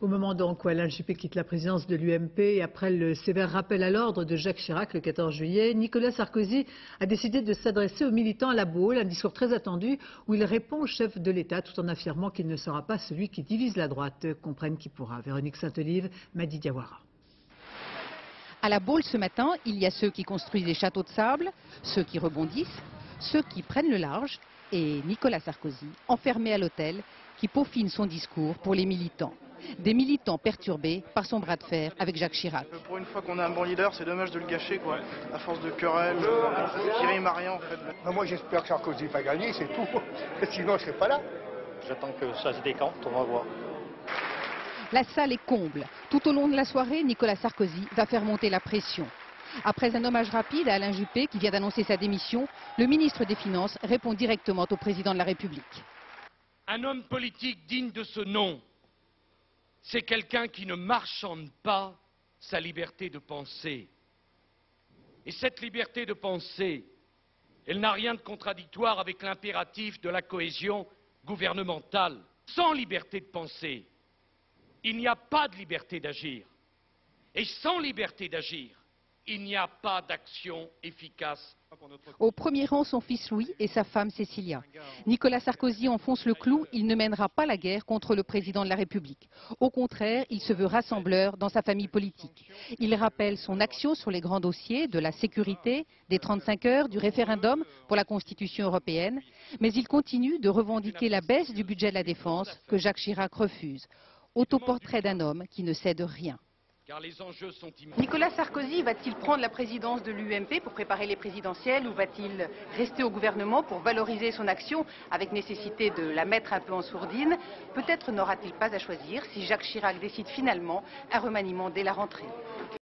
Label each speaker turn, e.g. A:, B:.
A: Au moment donc où Alain Juppé quitte la présidence de l'UMP et après le sévère rappel à l'ordre de Jacques Chirac le 14 juillet, Nicolas Sarkozy a décidé de s'adresser aux militants à La Baule, un discours très attendu où il répond au chef de l'État tout en affirmant qu'il ne sera pas celui qui divise la droite. Comprenne qui pourra. Véronique Saint-Olive, Madi Diawara.
B: À La Baule ce matin, il y a ceux qui construisent des châteaux de sable, ceux qui rebondissent, ceux qui prennent le large et Nicolas Sarkozy, enfermé à l'hôtel, qui peaufine son discours pour les militants. Des militants perturbés par son bras de fer avec Jacques Chirac.
C: Pour une fois qu'on a un bon leader, c'est dommage de le gâcher, quoi. À force de querelles, qui rime à rien, en fait.
D: Moi, j'espère que Sarkozy va gagner, c'est tout. Sinon, je ne serai pas là.
E: J'attends que ça se décante, on va voir.
B: La salle est comble. Tout au long de la soirée, Nicolas Sarkozy va faire monter la pression. Après un hommage rapide à Alain Juppé, qui vient d'annoncer sa démission, le ministre des Finances répond directement au président de la République.
F: Un homme politique digne de ce nom, c'est quelqu'un qui ne marchande pas sa liberté de penser. Et cette liberté de penser, elle n'a rien de contradictoire avec l'impératif de la cohésion gouvernementale. Sans liberté de penser, il n'y a pas de liberté d'agir. Et sans liberté d'agir, il n'y a pas d'action efficace.
B: Au premier rang, son fils Louis et sa femme Cécilia. Nicolas Sarkozy enfonce le clou, il ne mènera pas la guerre contre le président de la République. Au contraire, il se veut rassembleur dans sa famille politique. Il rappelle son action sur les grands dossiers de la sécurité, des 35 heures, du référendum pour la Constitution européenne. Mais il continue de revendiquer la baisse du budget de la défense que Jacques Chirac refuse. Autoportrait d'un homme qui ne cède rien.
F: Car les enjeux sont immenses.
B: Nicolas Sarkozy va-t-il prendre la présidence de l'UMP pour préparer les présidentielles ou va-t-il rester au gouvernement pour valoriser son action avec nécessité de la mettre un peu en sourdine? Peut-être n'aura-t-il pas à choisir si Jacques Chirac décide finalement un remaniement dès la rentrée.